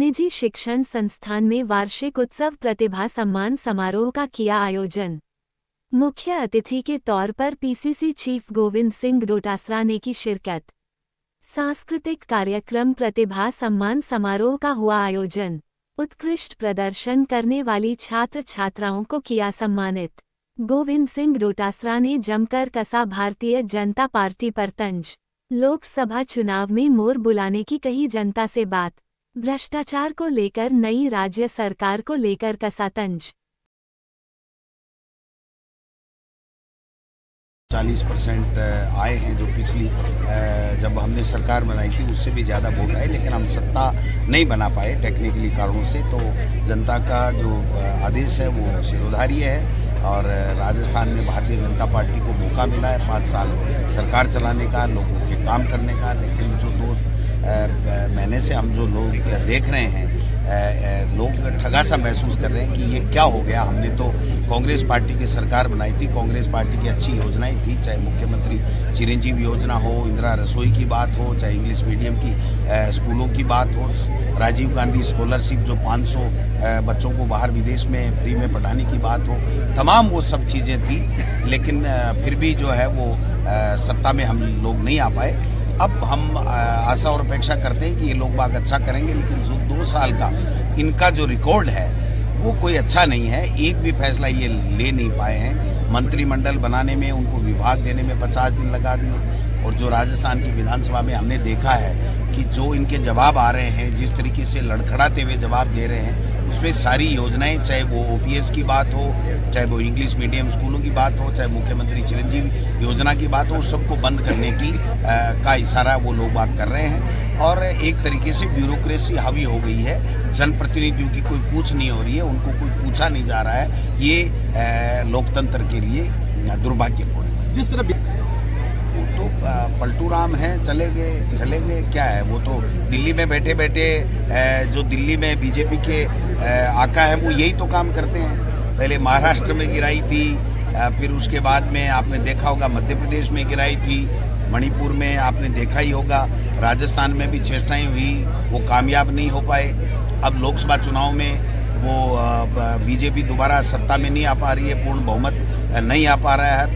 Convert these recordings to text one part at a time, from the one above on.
निजी शिक्षण संस्थान में वार्षिक उत्सव प्रतिभा सम्मान समारोह का किया आयोजन। मुख्य अतिथि के तौर पर पीसीसी चीफ गोविंद सिंह डोटासरा ने की शिरकत। सांस्कृतिक कार्यक्रम प्रतिभा सम्मान समारोह का हुआ आयोजन। उत्कृष्ट प्रदर्शन करने वाली छात्र छात्राओं को किया सम्मानित। गोविंद सिंह डोटासरा ने जमकर कसा भारतीय जनता पार्टी पर तंज। लोकसभा चुनाव में मोर बुलाने की कही जनता से बात। भ्रष्टाचार को लेकर नई राज्य सरकार को लेकर कसा तंज। 40% आए हैं जो पिछली जब हमने सरकार बनाई थी उससे भी ज़्यादा वोट आए, लेकिन हम सत्ता नहीं बना पाए टेक्निकली कारणों से। तो जनता का जो आदेश है वो शिरोधार्य है और राजस्थान में भारतीय जनता पार्टी को मौका मिला है 5 साल सरकार चलाने का, लोगों के काम करने का। लेकिन जो 2 महीने से हम जो लोग देख रहे हैं, लोग ठगा सा महसूस कर रहे हैं कि ये क्या हो गया। हमने तो कांग्रेस पार्टी की सरकार बनाई थी, कांग्रेस पार्टी की अच्छी योजनाएं थी, चाहे मुख्यमंत्री चिरंजीवी योजना हो, इंदिरा रसोई की बात हो, चाहे इंग्लिश मीडियम की स्कूलों की बात हो, राजीव गांधी स्कॉलरशिप जो 500 बच्चों को बाहर विदेश में फ्री में पढ़ाने की बात हो, तमाम वो सब चीज़ें थी। लेकिन फिर भी जो है वो सत्ता में हम लोग नहीं आ पाए। अब हम आशा और अपेक्षा करते हैं कि ये लोग बाग अच्छा करेंगे, लेकिन जो 2 साल का इनका जो रिकॉर्ड है वो कोई अच्छा नहीं है। एक भी फैसला ये ले नहीं पाए हैं। मंत्रिमंडल बनाने में, उनको विभाग देने में 50 दिन लगा दिए। और जो राजस्थान की विधानसभा में हमने देखा है कि जो इनके जवाब आ रहे हैं, जिस तरीके से लड़खड़ाते हुए जवाब दे रहे हैं, उसमें सारी योजनाएं, चाहे वो ओपीएस की बात हो, चाहे वो इंग्लिश मीडियम स्कूलों की बात हो, चाहे मुख्यमंत्री चिरंजीवी योजना की बात हो, सबको बंद करने की का इशारा वो लोग बात कर रहे हैं। और एक तरीके से ब्यूरोक्रेसी हावी हो गई है। जनप्रतिनिधियों की कोई पूछ नहीं हो रही है, उनको कोई पूछा नहीं जा रहा है। ये लोकतंत्र के लिए दुर्भाग्यपूर्ण है। जिस तरह वो तो पलटू राम हैं, चले गए क्या है। वो तो दिल्ली में बैठे बैठे जो दिल्ली में बीजेपी के आका हैं वो यही तो काम करते हैं। पहले महाराष्ट्र में गिराई थी, फिर उसके बाद में आपने देखा होगा मध्य प्रदेश में गिराई थी, मणिपुर में आपने देखा ही होगा, राजस्थान में भी चेष्टाएं हुई, वो कामयाब नहीं हो पाए। अब लोकसभा चुनाव में वो बीजेपी दोबारा सत्ता में नहीं आ पा रही है, पूर्ण बहुमत नहीं आ पा रहा है।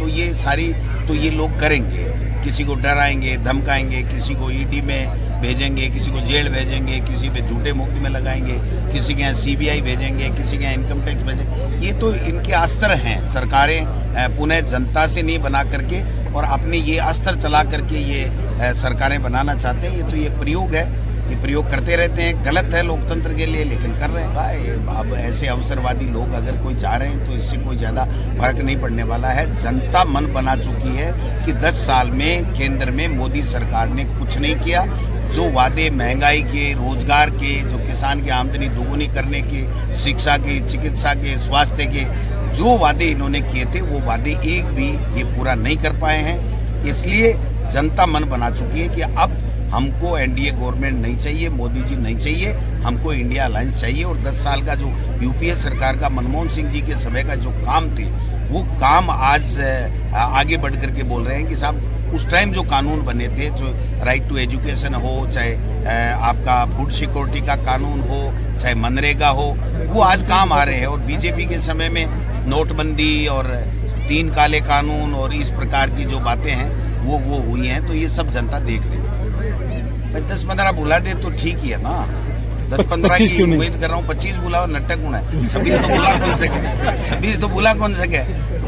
तो ये लोग करेंगे, किसी को डराएंगे, धमकाएंगे, किसी को ईडी में भेजेंगे, किसी को जेल भेजेंगे, किसी पे झूठे मुकदमे लगाएंगे, किसी के यहाँ सीबीआई भेजेंगे, किसी के यहाँ इनकम टैक्स भेजेंगे। ये तो इनके अस्त्र हैं। सरकारें पुनः जनता से नहीं बना करके और अपने ये अस्त्र चला करके ये सरकारें बनाना चाहते हैं। ये तो एक प्रयोग है, ये प्रयोग करते रहते हैं। गलत है लोकतंत्र के लिए, लेकिन कर रहे हैं। अब ऐसे अवसरवादी लोग अगर कोई चाह रहे हैं तो इससे कोई ज्यादा फर्क नहीं पड़ने वाला है। जनता मन बना चुकी है कि 10 साल में केंद्र में मोदी सरकार ने कुछ नहीं किया। जो वादे महंगाई के, रोजगार के, जो किसान की आमदनी दोगुनी करने के, शिक्षा के, चिकित्सा के, स्वास्थ्य के, जो वादे इन्होंने किए थे वो वादे एक भी ये पूरा नहीं कर पाए हैं। इसलिए जनता मन बना चुकी है कि अब हमको एनडीए गवर्नमेंट नहीं चाहिए, मोदी जी नहीं चाहिए, हमको इंडिया अलायंस चाहिए। और 10 साल का जो यूपीए सरकार का, मनमोहन सिंह जी के समय का जो काम थे, वो काम आज आगे बढ़ करके बोल रहे हैं कि साहब उस टाइम जो कानून बने थे, जो राइट टू एजुकेशन हो, चाहे आपका फूड सिक्योरिटी का कानून हो, चाहे मनरेगा हो, वो आज काम आ रहे हैं। और बीजेपी के समय में नोटबंदी और 3 काले कानून और इस प्रकार की जो बातें हैं वो हुई हैं। तो ये सब जनता देख रही है। 10-15 बुला दे तो ठीक ही है ना। 10-15 की उम्मीद कर रहा हूँ, 25 बुलाओ नट्टक गुण है। 26 तो बुला कौन सके, 26 तो बुला कौन सके,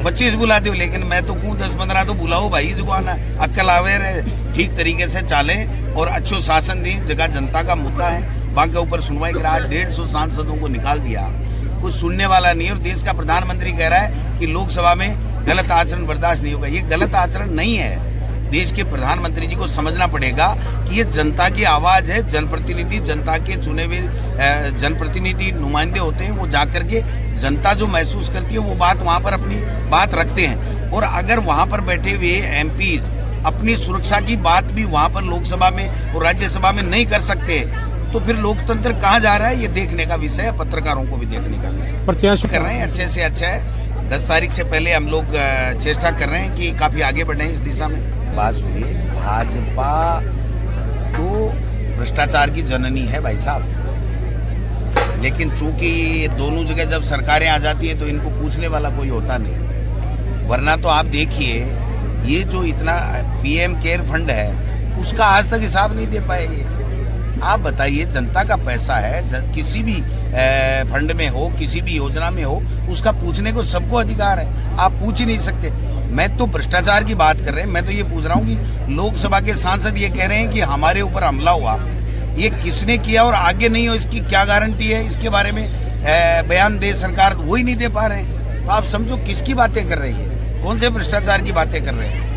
25 बुला दो। लेकिन मैं तो कहूँ 10-15 तो बुलाओ भाई, जो आना अक्ल आवे रहे, ठीक तरीके से चाले और अच्छो शासन दें। जगह जनता का मुद्दा है, वहां के ऊपर सुनवाई करा। 150 सांसदों को निकाल दिया, कुछ सुनने वाला नहीं। और देश का प्रधानमंत्री कह रहा है कि लोकसभा में गलत आचरण बर्दाश्त नहीं होगा। ये गलत आचरण नहीं है। देश के प्रधानमंत्री जी को समझना पड़ेगा कि ये जनता की आवाज है। जनप्रतिनिधि, जनता के चुने हुए जनप्रतिनिधि नुमाइंदे होते हैं। वो जाकर के जनता जो महसूस करती है वो बात वहां पर अपनी बात रखते हैं। और अगर वहां पर बैठे हुए एमपी अपनी सुरक्षा की बात भी वहां पर लोकसभा में और राज्यसभा में नहीं कर सकते, तो फिर लोकतंत्र कहाँ जा रहा है, ये देखने का विषय है। पत्रकारों को भी देखने का विषय। प्रत्याशी कर रहे हैं, अच्छे से अच्छा है। 10 तारीख से पहले हम लोग चेष्टा कर रहे हैं कि काफी आगे बढ़े इस दिशा में। बात सुनिए, भाजपा तो भ्रष्टाचार की जननी है भाई साहब। लेकिन चूंकि दोनों जगह जब सरकारें आ जाती हैं तो इनको पूछने वाला कोई होता नहीं। वरना तो आप देखिए, ये जो इतना पीएम केयर फंड है उसका आज तक हिसाब नहीं दे पाए ये। आप बताइए, जनता का पैसा है, किसी भी फंड में हो, किसी भी योजना में हो, उसका पूछने को सबको अधिकार है। आप पूछ ही नहीं सकते। मैं तो भ्रष्टाचार की बात कर रहे हैं, मैं तो ये पूछ रहा हूँ कि लोकसभा के सांसद ये कह रहे हैं कि हमारे ऊपर हमला हुआ, ये किसने किया और आगे नहीं हो इसकी क्या गारंटी है, इसके बारे में बयान दे सरकार, वो ही नहीं दे पा रहे हैं। तो आप समझो किसकी बातें कर रही है, कौन से भ्रष्टाचार की बातें कर रहे हैं।